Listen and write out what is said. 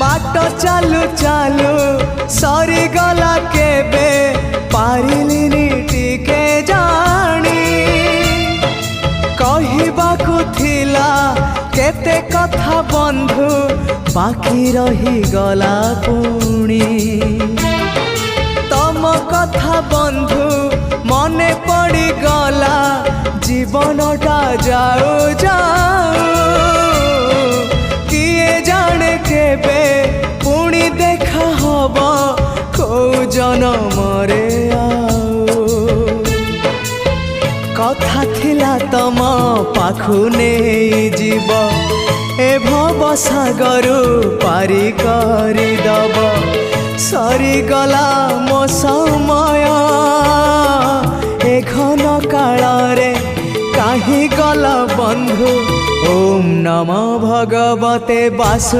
बाट चालू चालू सरीगला केबे पारिलिनी टिके जानी कहिबाकु थिला केते कथा बंधु बाकी रही गला पुणी तम कथा बंधु मने पड़ी गला जीवनटा जाऊ जाऊ किए जाने केबे पुणी देखा हब को जनमरे कथा थिला तम पाखु नहीं जीव ए भव सागरु पारी करी दब सरीगला मो समय ए घन काल रे काहे गल बंधु ओम नमो भगवते वासु।